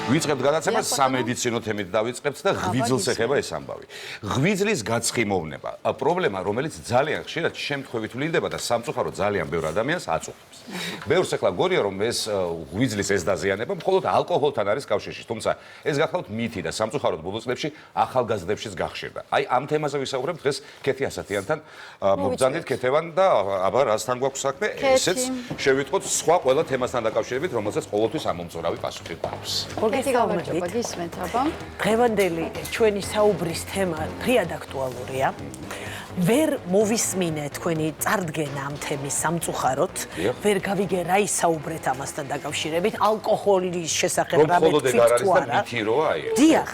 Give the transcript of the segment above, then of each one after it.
ვიწყებთ გადაცემას სამედიცინო თემით დავიწყებთ და ღვიძლს ეხება ეს ამბავი. ღვიძლის გაცხიმოვნება, პრობლემა, რომელიც ძალიან ხშირად შემთხვევით ვლინდება და სამწუხარო ძალიან ბევრ ადამიანს აწუხებს. ბევრს ახლა გორია რომ ეს ღვიძლის ეს დაზიანება მხოლოდ ალკოჰოლთან არის კავშირში, თუმცა ეს გახლავთ მითი და სამწუხაროდ ბოლო წლებში ახალგაზრდებშიც გახშირდა. აი ამ თემაზე ვისაუბრებთ დღეს ქეთი ასათიანთან. მოგზავნით ქეთევან და აბა რასთან გვაქვს საქმე? ესეც შევიტყოთ სხვა ყველა თემასთან დაკავშირებით, რომელსაც ყოველთვის ამომწურავი პასუხი გვაქვს. დღევანდელი ჩვენი საუბრის თემა ფრიად აქტუალურია. ვერ მოვისმინე თქვენი წარდგენა ამ თემის სამწუხაროდ, ვერ გავიგე რა ისაუბრეთ ამასთან დაკავშირებით, ალკოჰოლის შესახებ რამე თქვით თუ არა. დიახ,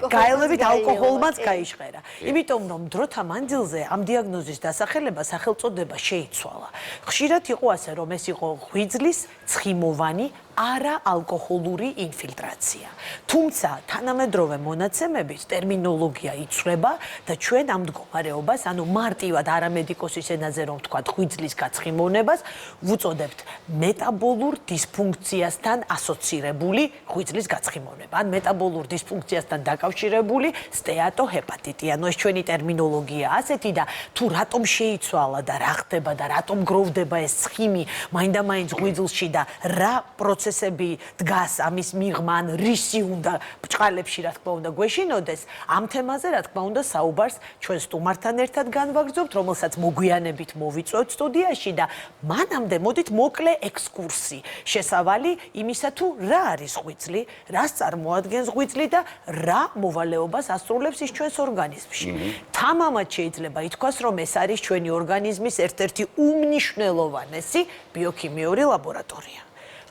გაელვებით ალკოჰოლმაც გაიჟღერა. იმიტომ რომ დროთა მანძილზე ამ დიაგნოზის დასახელება სახელწოდება შეიცვალა. ხშირად იყო ასე, რომ ეს იყო ღვიძლის ცხიმოვანი არაალკოჰოლური ინფილტრაცია. თუმცა თანამედროვე მონაცემებით ტერმინოლოგია იცვლება და ჩვენ ამ მდგომარეობას, ანუ მარტივად არამედიკოსის ენაზე რომ ვთქვათ, ღვიძლის გაცხიმოვნებას ვუწოდებთ მეტაბოლურ დისფუნქციასთან ასოცირებული ღვიძლის გაცხიმოვნება, ან მეტაბოლურ დისფუნქციასთან დაკავშირებული სტეატოჰეპატიტი. ანუ ეს ჩვენი ტერმინოლოგია ასეთი და თუ რატომ შეიცვალა და რა ხდება და რატომ გროვდება ეს ცხიმი მაინდა-მაინც ღვიძლში და რა პროცესები დგას ამის მიღმა ან რისი უნდა ბჭყალებში რა თქმა უნდა გვეშინოდეს ამ თემაზე რა თქმა უნდა საუბარს ჩვენ სტუმართან ერთად განვაგრძობთ რომელსაც მოგვიანებით მოვიწვევთ სტუდიაში და მანამდე მოდით მოკლე ექსკურსი შესავალი იმისა თუ რა არის ღვიძლი, რას წარმოადგენს ღვიძლი და რა მოვალეობას ასრულებს ის ჩვენს ორგანიზმში. თამამად შეიძლება ითქვას რომ ეს არის ჩვენი ორგანიზმის ერთ-ერთი უმნიშვნელოვანესი ბიოქიმიური ლაბორატორია.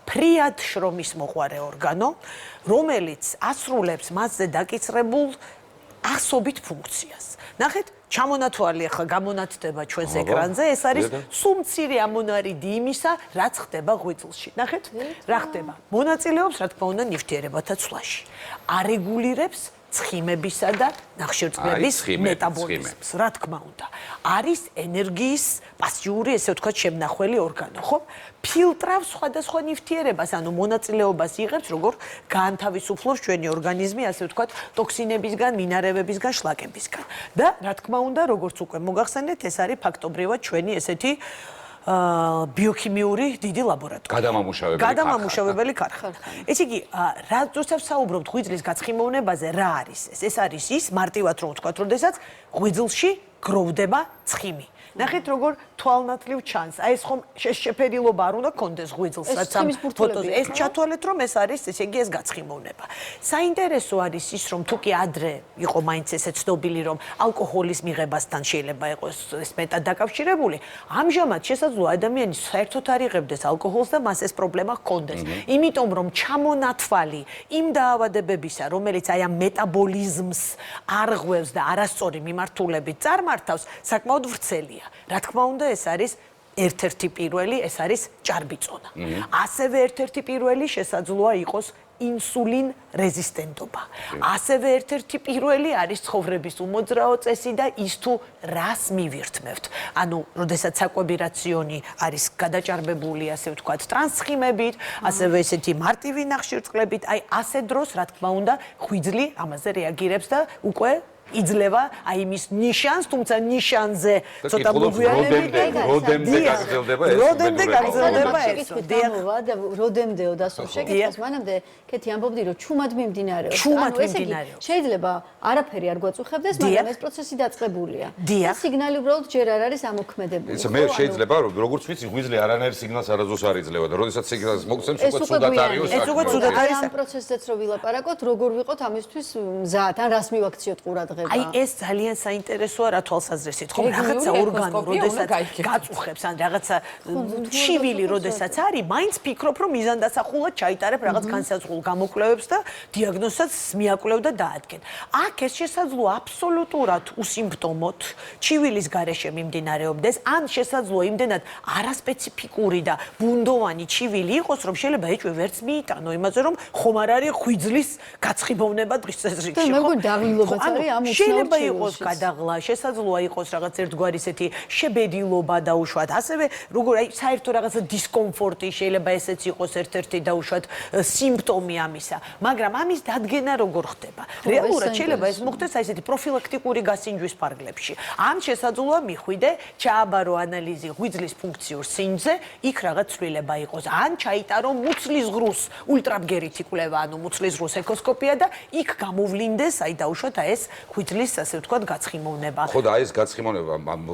ფრიად შრომის მოყვარე ორგანო, რომელიც ასრულებს მასზე დაკისრებულ ასობით ფუნქციას. ნახეთ, ჩამონათვალი ახლა გამონათდება ჩვენს ეკრანზე, ეს არის სულ მცირე ამონარიდი იმისა, რაც ხდება ღვიძლში. ნახეთ, რა ხდება? მონაწილეობს, რა თქმა უნდა, ნივთიერებათა ცვლაში. არეგულირებს ცხიმებისა და ნახშირწყლების მეტაბოლიზმს, რა თქმა უნდა. არის ენერგიის პასიური, ესე ვთქვათ, შემნახველი ორგანო, ხო? ფილტრავს სხვადასხვა ნივთიერებას, ანუ მონაწილეობას იღებს, როგორ გაანთავისუფლოს ჩვენი ორგანიზმი, ასე ვთქვათ, ტოქსინებისგან, მინარევებისგან, შლაკებისგან. და რა თქმა უნდა, როგორც უკვე მოგახსენეთ, ეს არის ფაქტობრივად ჩვენი ესეთი ბიოქიმიური დიდი ლაბორატორია. გადამამუშავებელი ქარხანა. ესე იგი, როდესაც საუბრობთ ღვიძლის გაცხიმოვნებაზე, რა არის ეს? ეს არის ის, მარტივად რომ ვთქვათ, როდესაც ღვიძლში გროვდება ცხიმი. ნახეთ როგორ თვალნათლივ ჩანს. აი ეს ხომ შეფერილობა არ უნდა კონდეს ღვიძლს, რაც ამ ფოტოზე. ეს ჩათვალეთ რომ ეს არის, ესე იგი ეს გაცხიმოვნება. საინტერესო არის ის რომ თუ კი ადრე იყო მაინც ესე ცნობილი რომ ალკოჰოლის მიღებასთან შეიძლება იყოს ეს მეტად დაკავშირებული, ამჟამად შესაძლოა ადამიანი საერთოდ არ იღებდეს ალკოჰოლს და მას ეს პრობლემა ჰქონდეს. იმიტომ რომ ჩამონათვალი იმ დაავადებებისა, რომელიც აი ამ მეტაბოლიზმს არღვევს და არასწორი მიმართულებით წარმართავს, საკმაოდ ვრცელია. რა თქმა უნდა ეს არის ერთ-ერთი პირველი, ეს არის ჭარბიწონა. ასევე ერთ-ერთი პირველი შესაძლოა იყოს ინსულინ რეზისტენტობა. ასევე ერთ-ერთი პირველი არის ცხოვრების უმოძრაო წესი და ის თუ რას მივირთმევთ. ანუ, როდესაც საკვები რაციონი არის გადაჭარბებული, ასე ვთქვათ, ტრანსცხიმებით, ასევე ესეთი მარტივი ნახშირწყლებით, აი ასე დროს, რა თქმა უნდა, ღვიძლი ამაზე რეაგირებს და უკვე იძლევა აი იმის ნიშანს, თუმცა ნიშანზე ცოტა მოგვიანებით როდემდე გაგრძელდება ეს? როდემდე გაგრძელდება ეს? და როდემდეო დასო შეკითხოს, მანამდე კეთი ამბობდი რომ ჩუმად მიმდინარეობს. ჩუმად მიმდინარეობს. შეიძლება არაფერი არ გვაწუხებდეს, მაგრამ ეს პროცესი დაწყებულია. და სიგნალი უბრალოდ ჯერ არ არის ამოქმედებული. მე შეიძლება რომ როგორც ვიცი, ღვიძლი არანაირ სიგნალს არასდროს არ იძლევა და როდესაც სიგნალს მოგცემს, უკვე ცუდად არის. ეს უკვე ცუდად არის. ამ პროცესზეც რო ვილაპარაკოთ, როგორ ვიყოთ ამისთვის მზად, ან რას მივაქციოთ ყურადღება. აი ეს ძალიან საინტერესოა რა თვალსაზრისით, ხო? რაღაცა ორგანო, როდესაც გაწუხებს, ან რაღაცა ჩივილი, როდესაც არის, მაინც ფიქრობ, რომ მიზანდასახულად ჩაიტარებ რაღაც განსაზღვრულ გამოკვლევებს და დიაგნოზსაც მიაკვლევ და დაადგენ. აქ ეს შესაძლოა აბსოლუტურად უსიმპტომოდ ჩივილის გარეშე მიმდინარეობდეს, ან შესაძლოა იმდენად არასპეციფიკური და ბუნდოვანი ჩივილი იყოს, რომ შეიძლება ეჭვი ვერც მიიტანო იმაზე, რომ ხომ არ არის ღვიძლის გაცხიმოვნება დღის წესრიგში, ხო? და მეგონი დავილობაც არის ამ შეიძლება იყოს გადაღლა, შესაძლოა იყოს რაღაც ერთგვარი ესეთი შებედილობა დაუშვათ, ასევე როგორ აი საერთო რაღაცა დისკომფორტი შეიძლება ესეც იყოს ერთ-ერთი დაუშვათ სიმპტომი ამისა, მაგრამ ამის დადგენა როგორ ხდება? რეალურად შეიძლება ეს მოხდეს აი ესეთი პროფილაქტიკური გასინჯვის ფარგლებში. ან შესაძლოა მიხვიდე, ჩააბარო ანალიზი ღვიძლის ფუნქციურ სინჯზე, იქ რაღაც ცვლილება იყოს. ან ჩაიტარო მუცლის ღრუს ულტრაბგერითი კვლევა, ანუ მუცლის ღრუს ეკოსკოპია და იქ გამოვლინდეს, აი დაუშვათ ეს ღვიძლის ასე ვთქვათ გაცხიმოვნება. ხო და აი ეს გაცხიმოვნება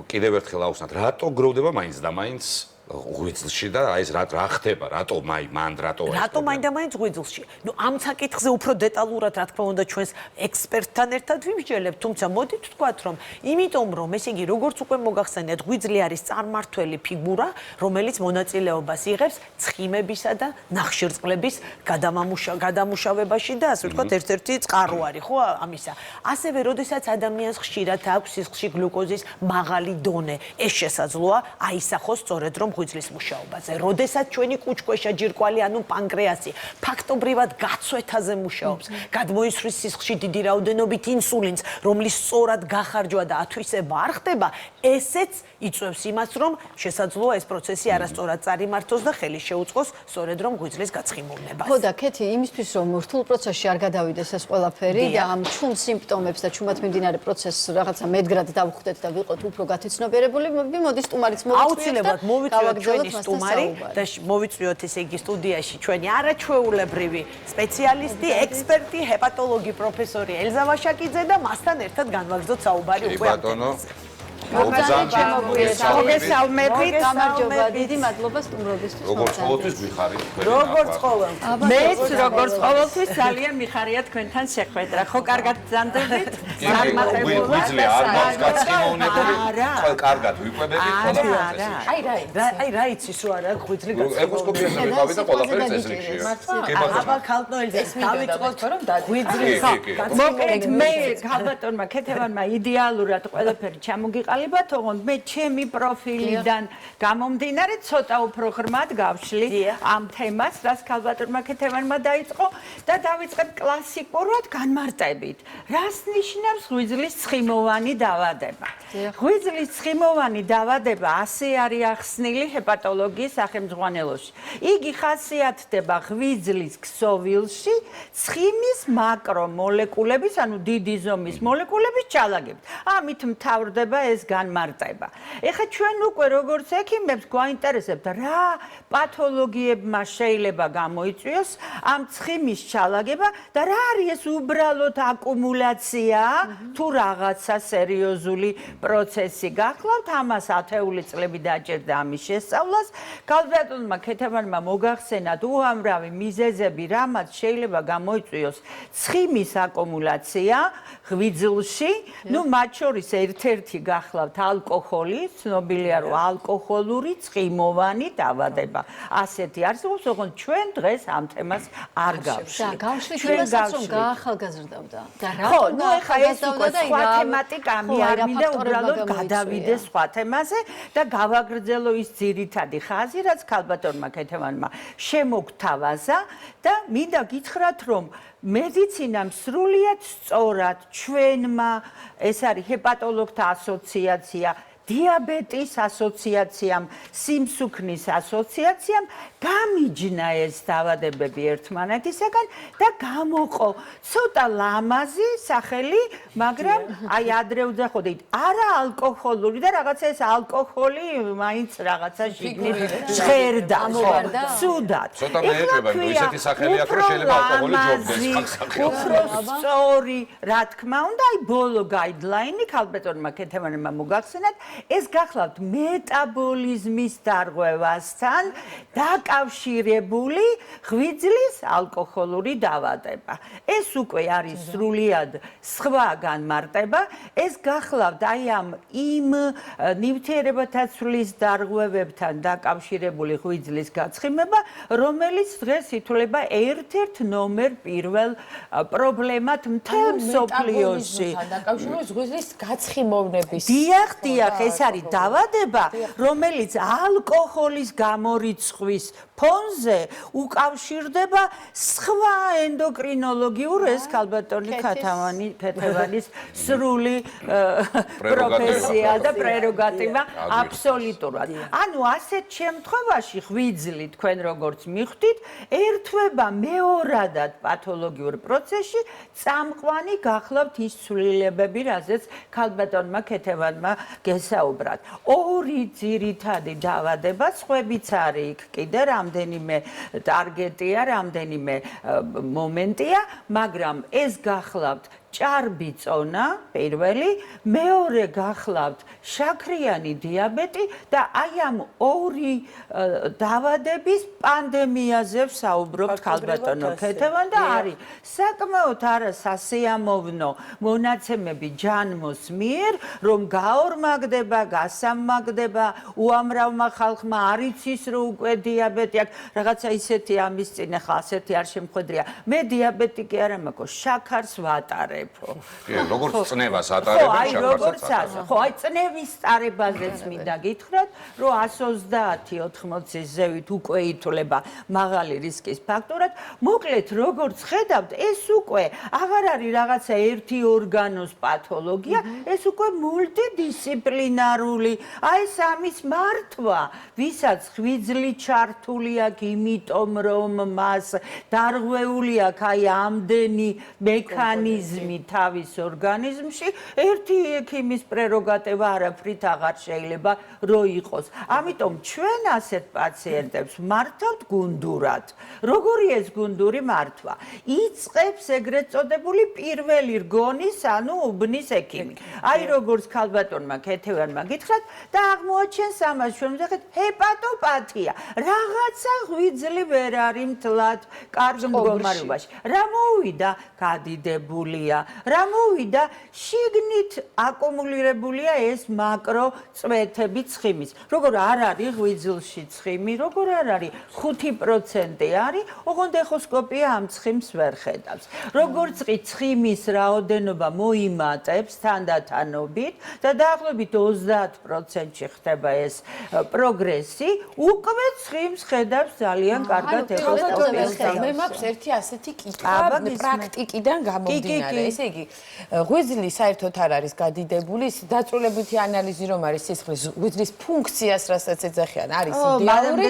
კიდევ ერთხელ ავხსნათ, რატო გროვდება მაინც და მაინც ღვიძლში და აი ეს რა ხდება, რატო რატო მაინდა-მაინც ღვიძლში? ნუ ამ საკითხზე უფრო დეტალურად რა თქმა უნდა ჩვენს ექსპერტთან ერთად ვიმსჯელებთ, თუმცა მოდით ვთქვათ, რომ იმიტომ რომ ესე იგი როგორც უკვე მოგახსენეთ, ღვიძლი არის წარმმართველი ფიგურა, რომელიც მონაწილეობას იღებს ცხიმებისა და ნახშირწყლების გადამუშავებაში და ასე ვთქვათ, ერთ-ერთი წყარო არის, ხო, ამისა. ასევე, როდესაც ადამიანს ხშირად აქვს სისხლში გლუკოზის მაღალი დონე, ეს შესაძლოა აისახოს სწორედ რომ ღვიძლის მუშაობაზე. როდესაც ჩვენი კუჭქვეშა ჯირკვალი, ანუ პანკრეასი, ფაქტობრივად გაცვეთაზე მუშაობს, გადმოისვრის სისხლში დიდი რაოდენობით ინსულინს, რომლის სწორად გახარჯვა და ათვისება არ ხდება, ესეც იწვევს იმას, რომ შესაძლოა ეს პროცესი არასწორად წარიმართოს და ხელი შეუწყოს სწორედ რომ ღვიძლის გაცხიმოვნებას. ხო და კეთი, იმისთვის რომ რთულ პროცესში არ გადავიდეს ეს ყველაფერი და ამ ჩუნ სიმპტომებს და ჩუმად მიმდინარე პროცესს რაღაცა მედგრად დავხვდეთ და ვიყოთ უფრო გათეცნობიერებული, მოდი სტუმარიც მოვიწვიოთ. აუცილებლად მოვიწვიოთ ჩვენი სტუმარი და მოვიწვიოთ ესე იგი სტუდიაში ჩვენი არაჩვეულებრივი სპეციალისტი, ექსპერტი, ჰეპატოლოგი პროფესორი ელზა ვაშაკიძე და მასთან ერთად განვაგრძოთ საუბარი უკვე ამ თემაზე. მოგესალმებით, გამარჯობა, დიდი მადლობა სტუმრობისთვის. როგორც ყოველთვის გვიხარით თქვენ. როგორც ყოველთვის. მეც როგორც ყოველთვის ძალიან მიხარია თქვენთან შეხვედრა. ხო, კარგად ძანდებით? ღვიძლი არ მაქვს გაცხიმოვნებული. ხო, კარგად ვიყვებებით ყველაფერს. აი რა იცის რომ არა ღვიძლი გაცხიმოვნებული. ეკოსკოპიასთან ვიყავი და ყველაფერი წესრიგშია. კი ბატონო. აბა ქალტოელზე დავიწყოთ რომ ღვიძლი მოკლედ მე ქალბატონმა ქეთევანმა იდეალურად ყველაფერი ჩამოგიყალიბა, თუმცა მე ჩემი პროფილიდან გამომდინარე ცოტა უფრო ღრმად გავშლით ამ თემას, რაც ქალბატონმა ქეთევანმა დაიწყო და დავიწყებ კლასიკურად განმარტებით. რას ნიშნავს ღვიძლის ცხიმოვანი დაავადება? ღვიძლის ცხიმოვანი დაავადება ასე არის ახსნილი ჰეპატოლოგიის სახელმძღვანელოში. იგი ხასიათდება ღვიძლის ქსოვილში ცხიმის მაკრომოლეკულების, ანუ დიდი ზომის მოლეკულების ჩალაგებით. ამით მთავრდება ეს განმარტება. ეხლა ჩვენ უკვე როგორც ექიმებს გვაინტერესებთ რა პათოლოგიებმა შეიძლება გამოიწვიოს ამ ცხიმის ჩალაგება და რა არის ეს უბრალოდ აკუმულაცია თუ რაღაცა სერიოზული პროცესი გახლავთ, ამას ათეული წლები დაჭერდა ამის შესწავლას. ქალბატონმა ქეთევანმა მოგახსენათ უამრავი მიზეზები, რამაც შეიძლება გამოიწვიოს ცხიმის აკუმულაცია ღვიძლში, ნუ მათ შორის ერთ-ერთი გახლავთ ალკოჰოლი, ცნობილია რომ ალკოჰოლური ცხიმოვანი დაავადება. ასეთი არსებობს, ოღონდ ჩვენ დღეს ამ თემას არ გავშლით. გავშლით იმასაც რომ გაახალგაზრდავდა. და რა ხო, ნუ ეხლა ეს უკვე სხვა თემატიკა არ მინდა უბრალოდ გადავიდე სხვა თემაზე და გავაგრძელო ის ძირითადი ხაზი, რაც ქალბატონმა ქეთევანმა შემოგთავაზა და მინდა გითხრათ, რომ მედიცინამ სრულიად სწორად ჩვენმა ეს არის ჰეპატოლოგთა ასოციაცია, დიაბეტის ასოციაციამ, სიმსუქნის ასოციაციამ გამიჯნა ეს დაავადებები ერთმანეთისაგან და გამოყო ცოტა ლამაზი სახელი, მაგრამ აი ადრე უძახოდით, არა ალკოჰოლური და რაღაცა ეს ალკოჰოლი მაინც რაღაცა შიგნით ჟღერდა, ცუდად. ცოტა მეეჭება, ნუ ისეთი სახელი აქვს, რომ შეიძლება ალკოჰოლი ჯობდეს. უფრო სწორი, რა თქმა უნდა, აი ბოლო გაიდლაინი ქალბატონმა ქეთევანმა მოგახსენათ, ეს გახლავთ მეტაბოლიზმის დარღვევასთან დაკავშირებული ღვიძლის ალკოჰოლური დაავადება. ეს უკვე არის სრულიად სხვა განმარტება. ეს გახლავთ აი ამ იმ ნივთიერებათა ცვლის დარღვევებთან დაკავშირებული ღვიძლის გაცხიმება, რომელიც დღეს ითვლება ერთ-ერთ ნომერ პირველ პრობლემად მთელ მსოფლიოში. დაკავშირებული ღვიძლის გაცხიმოვნების. დიახ, ეს არის დაავადება, რომელიც ალკოჰოლის გამორიცხვის ფონზე უკავშირდება სხვა ენდოკრინოლოგიურ ეს ქალბატონი ქეთევანის სრული პროფესია და პრეროგატივა აბსოლუტურად. ანუ ასეთ შემთხვევაში ღვიძლი თქვენ როგორც მიხვდით, ერთვება მეორადად პათოლოგიურ პროცესში წამყვანი გახლავთ ის ცვლილებები, რაზეც ქალბატონმა ქეთევანმა გესაუბრათ. ორი ძირითადი დაავადება, სხვებიც არის იქ კიდე რამდენიმე ტარგეტია, რამდენიმე მომენტია, მაგრამ ეს გახლავთ ჭარბი წონა პირველი, მეორე გახლავთ შაქრიანი დიაბეტი და აი ამ ორი დაავადების პანდემიაზე ვსაუბრობთ ქალბატონო ქეთევან და არის საკმაოდ არასასიამოვნო მონაცემები ჯანმოს მიერ, რომ გაორმაგდება, გასამაგდება, უამრავმა ხალხმა არ იცის რომ უკვე დიაბეტი აქვს, რაღაცა ისეთი ამის წინ ახლა ასეთი არ შემხვედრია. მე დიაბეტი კი არა მაქვს, შაქარს ვატარებ. როგორც წნევას ატარებენ შაქარსაც. ხო, აი წნევის ტარებაზეც მინდა გითხრათ, რომ 130-80-ის ზევით უკვე ითვლება მაღალი რისკის ფაქტორად. მოკლედ, როგორც ხედავთ, ეს უკვე აღარ არის რაღაცა ერთი ორგანოს პათოლოგია, ეს უკვე მულტიდისციპლინარული. აი ეს ამის მართვა, ვისაც ღვიძლი ჩართული აქვს, იმიტომ რომ მას დარღვეული აქვს აი ამდენი მექანიზმი თავის ორგანიზმში, ერთი ექიმის პრეროგატივა არაფრით აღარ შეიძლება რო იყოს. ამიტომ ჩვენ ასეთ პაციენტებს მართავთ გუნდურად. როგორი ეს გუნდური მართვა? იწყებს ეგრეთ წოდებული პირველი რგონის, ანუ უბნის ექიმი. აი როგორც ქალბატონმა ქეთევანმა გითხრათ და აღმოაჩენს ამას ჩვენ ვძახეთ ჰეპატოპათია. რაღაცა ღვიძლი ვერ არის მთლად კარგ მდგომარეობაში. რა მოვიდა? გადიდებულია. რა მოვიდა? შიგნით აკუმულირებულია ეს მაკრო წვეთები ცხიმის. როგორ არ არის ღვიძლში ცხიმი, როგორ არ არის 5% არის, ოღონდ ეხოსკოპია ამ ცხიმს ვერ ხედავს. როგორც კი ცხიმის რაოდენობა მოიმატებს თანდათანობით და დაახლოებით 30%-ში ხდება ეს პროგრესი, უკვე ცხიმს ხედავს ძალიან კარგად ეხოსკოპია. მე მაქვს ერთი ასეთი კითხვა პრაქტიკიდან გამომდინარე. ესე იგი, ღვიძლი საერთოდ არ არის გადიდებული, დაწვრილებითი ანალიზი რომ არის სისხლის ღვიძლის ფუნქციას, რასაც ეძახიან, არის იდეალური.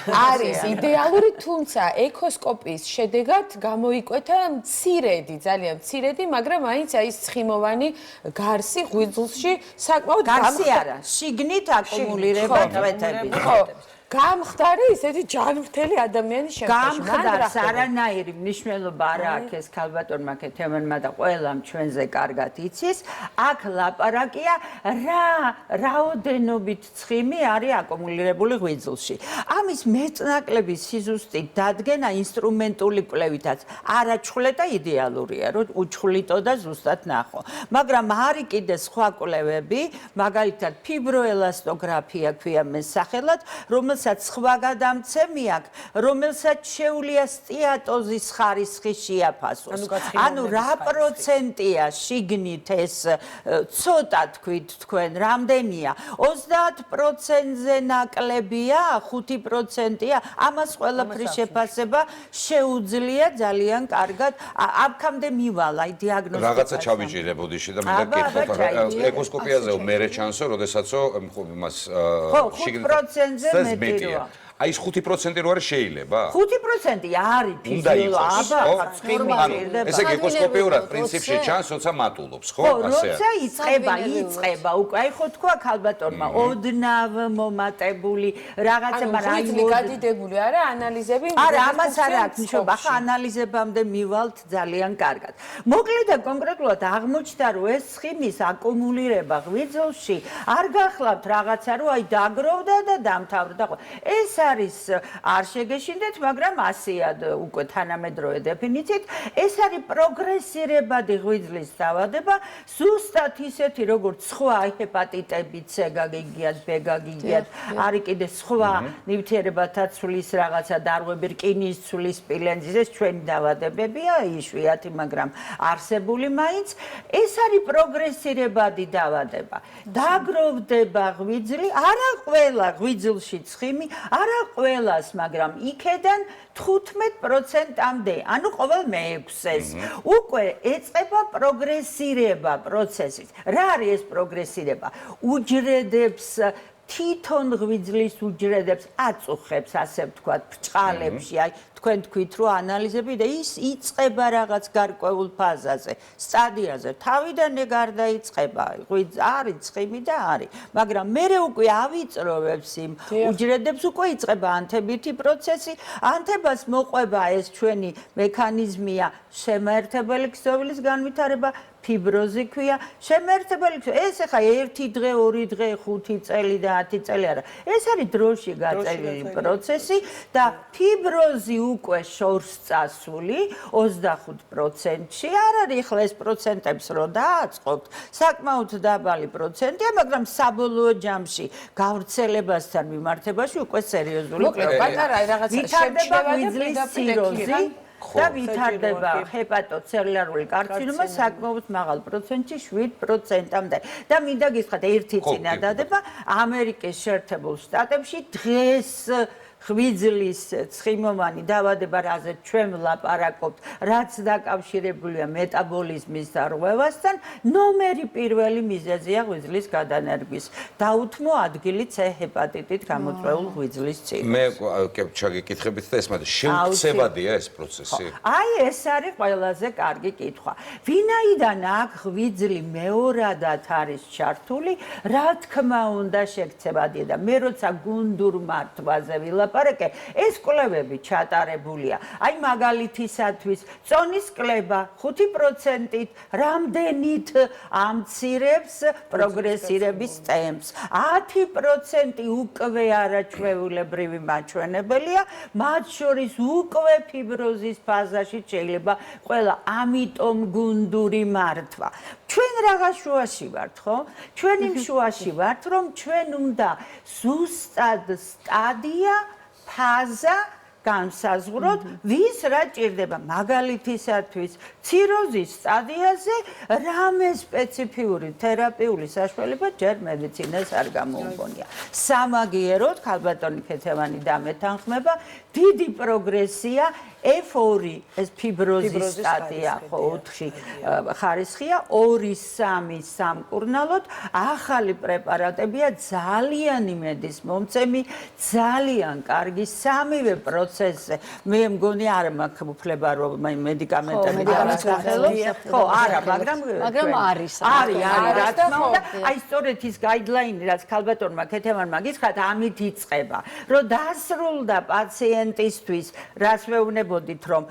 არის იდეალური, თუმცა ეკოსკოპიის შედეგად გამოიკვეთა მცირედი, ძალიან მცირედი, მაგრამ მაინც აი ცხიმოვანი გარსი ღვიძლში საკმაოდ გარსი არა, შიგნით აკუმულირება წვეთები. ხო. გამხდარი ისეთი ჯანმრთელი ადამიანის შემთხვევაში. გამხდარს არანაირი მნიშვნელობა არ აქვს ეს ქალბატონმა ქეთევანმა და ყველამ ჩვენზე კარგად იცის. აქ ლაპარაკია რა რაოდენობით ცხიმი არის აკუმულირებული ღვიძლში. ამის მეტნაკლების სიზუსტით დადგენა ინსტრუმენტული კვლევითაც არაჩხვლეტა იდეალურია, რომ უჩხვლიტო და ზუსტად ნახო. მაგრამ არის კიდე სხვა კვლევები, მაგალითად ფიბროელასტოგრაფია ქვია მესახელად, რომელსაც სხვა გადამცემი აქვს, რომელსაც შეუძლია სტიატოზის ხარისხი შეაფასოს. ანუ რა პროცენტია შიგნით ეს ცოტა თქვით თქვენ, რამდენია? 30%-ზე ნაკლებია, 5%-ია, ამას ყველაფრის შეფასება შეუძლია ძალიან კარგად. აქამდე მივალ, აი დიაგნოსტიკა. რაღაცა ჩავიჭირე ბოდიში და მინდა გითხოთ, ეკოსკოპიაზე მე ჩანსო, როდესაც იმას შიგნით 5%-ზე მეტია. აი ეს 5% რო არის შეიძლება? 5% არის ფიზიოლოგია, ესე იგი ეკოსკოპიურად პრინციპში ჩანს, როცა მატულობს, ხო? როცა იწყება, უკვე აი ხო თქვა ქალბატონმა, ოდნავ მომატებული რაღაცა, მაგრამ აი გადიდებული არა ანალიზები? არა, ამას არ აქვს მნიშვნელობა, ხა ანალიზებამდე მივალთ ძალიან კარგად. მოკლედ და კონკრეტულად აღმოჩნდა, რომ ეს ცხიმის აკუმულირება ღვიძლში არ გახლავთ რაღაცა, რომ აი დაგროვდა და დამთავრდა. ეს არის არ შეგეშინდეთ, მაგრამ ასეა უკვე თანამედროვე დეფინიციით, ეს არის პროგრესირებადი ღვიძლის დაავადება, ზუსტად ისეთი, როგორც სხვა ჰეპატიტები C გაგიგიათ, B გაგიგიათ, არის კიდე სხვა ნივთიერებათა ცვლის რაღაცა დარღვევები, რკინის ცვლის, სპილენძის, ეს ჩვენი დაავადებებია, იშვიათი, მაგრამ არსებული მაინც, ეს არის პროგრესირებადი დაავადება. დაგროვდება ღვიძლი, არა ყველა ღვიძლში ცხიმი, არა არა ყველას, მაგრამ იქედან 15%-ამდე, ანუ ყოველ მე-6-ეს. უკვე ეწყება პროგრესირება პროცესის. რა არის ეს პროგრესირება? უჯრედებს თვითონ ღვიძლის უჯრედებს აწუხებს, ასე ვთქვათ, ბრჭყალებში, აი თქვენ თქვით, რომ ანალიზები და ის იწყება რაღაც გარკვეულ ფაზაზე, სტადიაზე. თავიდანე გარდაიწყება, არის ცხიმი და არის, მაგრამ მერე უკვე ავიწროვებს იმ უჯრედებს, უკვე იწყება ანთებითი პროცესი. ანთებას მოყვება ეს ჩვენი მექანიზმია, შემაერთებელი ქსოვილის განვითარება, ფიბროზი ქვია, შემაერთებელი ეს ახლა 1 დღე, 2 დღე, 5 წელი და 10 წელი არა. ეს არის დროში გაწეული პროცესი და ფიბროზი უკვე შორს წასული 25%-ში. არ არის ახლა ეს პროცენტებს რო დააწყობთ, საკმაოდ დაბალი პროცენტია, მაგრამ საბოლოო ჯამში გავრცელებასთან მიმართებაში უკვე სერიოზული პატარა რაღაცა ვითარდება ღვიძლის ციროზი და ვითარდება ჰეპატოცელულარული კარცინომა საკმაოდ მაღალ პროცენტში 7%-ამდე. და მინდა გითხრათ ერთი წინადადება ამერიკის შეერთებულ შტატებში დღეს ღვიძლის ცხიმოვანი დაავადება, რაზეც ჩვენ ვლაპარაკობთ, რაც დაკავშირებულია მეტაბოლიზმის დარღვევასთან, ნომერი პირველი მიზეზია ღვიძლის გადანერგვის დაუთმო ადგილი C ჰეპატიტით გამოწვეულ ღვიძლის ციროზს. მე ჩაგიკითხებით და ესმადი, შეუცებადია ეს პროცესი? აი ეს არის ყველაზე კარგი კითხვა. ვინაიდან აქ ღვიძლი მეორადად არის ჩართული, რა თქმა უნდა შექცევადია და მე როცა გუნდურ მართვაზე ვილაპარაკე, ეს კვლევები ჩატარებულია. აი მაგალითისათვის, წონის კლება 5%-ით რამდენით ამცირებს პროგრესირების ტემპს. 10% უკვე არაჩვეულებრივი მაჩვენებელია, მათ შორის უკვე ფიბროზის ფაზაში შეიძლება ყველა, ამიტომ გუნდური მართვა. ჩვენ რაღაც შუაში ვართ, ხო? ჩვენ იმ შუაში ვართ, რომ ჩვენ უნდა ზუსტად სტადია, ფაზა განსაზღვროთ, ვის რა ჭირდება. მაგალითისათვის, ციროზის სტადიაზე რამე სპეციფიური თერაპიული საშუალება ჯერ მედიცინას არ გამოუგონია. სამაგიეროდ, ქალბატონი ქეთევანი დამეთანხმება, დიდი პროგრესია F2 ეს ფიბროზის სტადია ხო 4 ხარისხია 2-3 სამკურნალოდ ახალი პრეპარატებია ძალიან იმედის მომცემი ძალიან კარგი სამივე პროცესზე მე მგონი არ მაქვს უფლება რომ მედიკამენტები დავახელო ხო არა მაგრამ არის რა თქმა უნდა აი სწორედ ის გაიდლაინი რაც ქალბატონმა ქეთევანმა გითხრათ ამით იწყება რომ დასრულდა პაციენტისთვის რაც მეუბნებოდით რომ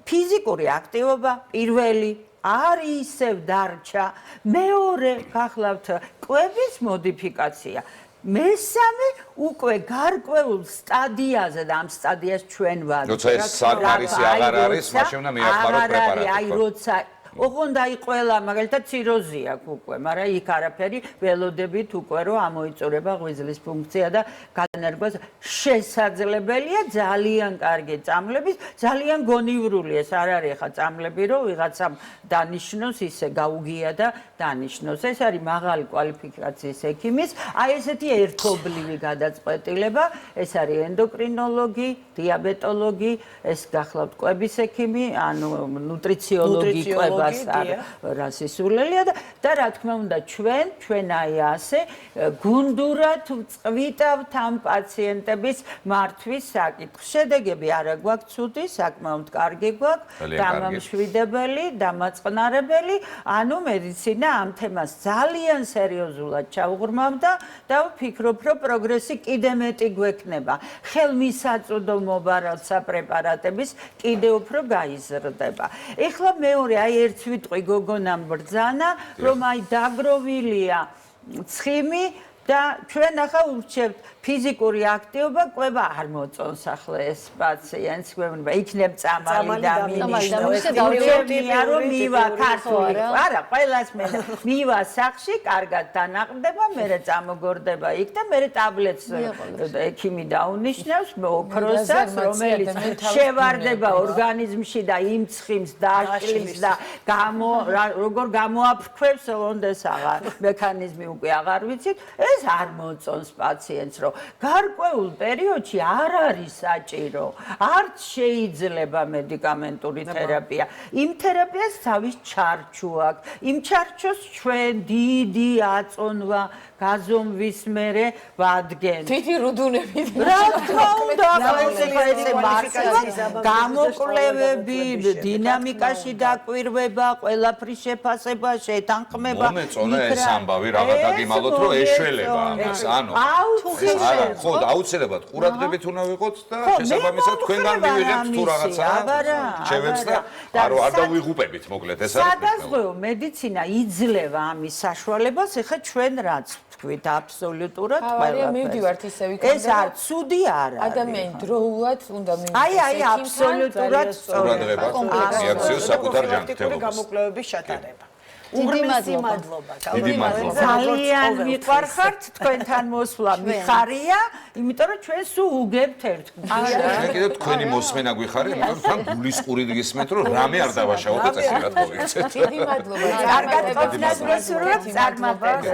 ფიზიკური აქტივობა პირველი არის ისევ დარჩა მეორე გახლავთ კვების მოდიფიკაცია მესამე უკვე გარკვეულ სტადიაზე და ამ სტადიას ჩვენ ვართ. როცა ეს საკმარისი აღარ არის, მაშინ უნდა მიახმაროთ პრეპარატი. აი როცა ოღონდ აი ყველა მაგალითად ციროზი აქვს უკვე, მაგრამ იქ არაფერი ველოდებით უკვე რომ ამოიწურება ღვიძლის ფუნქცია და განერგვა შესაძლებელია ძალიან კარგი წამლების, ძალიან გონივრული ეს არ არის ხა წამლები რომ ვიღაცამ დანიშნოს ისე გაუგია და დანიშნოს. ეს არის მაღალი კვალიფიკაციის ექიმის, აი ესეთი ერთობლივი გადაწყვეტილება, ეს არის ენდოკრინოლოგი, დიაბეტოლოგი, ეს გახლავთ კვების ექიმი, ანუ ნუტრიციოლოგი რას ისულელია და რა თქმა უნდა ჩვენ აი ასე გუნდურად წვითავთ ამ პაციენტების მართვის საკითხს. შედეგები არა გვაქვს ცუდი, საკმაოდ კარგი გვაქვს, დამამშვიდებელი, დამაწყნარებელი, ანუ მედიცინა ამ თემას ძალიან სერიოზულად ჩაუღრმავდა და ვფიქრობ, რომ პროგრესი კიდე მეტი გვექნება. ხელმისაწვდომობა რაცა პრეპარატების კიდე უფრო გაიზრდება. ეხლა მეორე აი ერთ სვიტყვი გოგონამ ბრძანა, რომ აი დაგროვილია ცხიმი და ჩვენ ახლა ურჩევთ ფიზიკური აქტივობა, კვება არ მოწონს ახლა ეს პაციენტს, კვება იქნებ წამალი და მინიშნოს. რომ მივა ქართული, არა, ყველას მე მივა სახში, კარგად დანაყრდება, მერე წამოგორდება იქ და მერე ტაბლეტს ექიმი დაუნიშნავს, ოქროსაც, რომელიც შევარდება ორგანიზმში და იმ ცხიმს დაშლის და როგორ გამოაფრქვევს, ონდეს აღარ მექანიზმი უკვე აღარ ვიცით. ეს ეს არ მოწონს პაციენტს, რომ გარკვეულ პერიოდში არ არის საჭირო, არც შეიძლება მედიკამენტური თერაპია. იმ თერაპიას თავის ჩარჩო აქვს. იმ ჩარჩოს ჩვენ დიდი აწონვა გაზომვის მერე ვადგენთ. დიდი რუდუნებით. რა თქმა უნდა, გამოკვლევები, დინამიკაში დაკვირვება, ყველაფრის შეფასება, შეთანხმება. მომეწონა ეს ამბავი, რაღაც დაგიმალოთ, რომ ეშველება ამას. ანუ არა, ხო, აუცილებლად ყურადღებით უნდა ვიყოთ და შესაბამისად თქვენგან მივიღებთ თუ რაღაცა რჩევებს და არ დავიღუპებით, მოკლედ ეს არის. სადაზღვეო მედიცინა იძლევა ამის საშუალებას, ეხლა ჩვენ რაც ვთქვით აბსოლუტურად ყველაფერს. მივდივართ ისე ვიქნებ. ეს არ ცუდი არ არის. ადამიანი დროულად უნდა მივიდეს. აი, აბსოლუტურად ყურადღება, რეაქციო საკუთარ ჯანმრთელობას. გამოკვლევების შეტარება. დიდი მადლობა. დიდი მადლობა. ძალიან მიყვარხართ თქვენთან მოსვლა მიხარია, იმიტომ რომ ჩვენ სულ უგებთ ერთგულს. ჩვენ კიდე თქვენი მოსმენა გვიხარია, იმიტომ რომ თან გულისყურით გისმენთ, რომ რამე არ დავაშავოთ და წესრიგად მოვიქცეთ. დიდი მადლობა. კარგად ყოფნას გესურვებთ, წარმატებებს.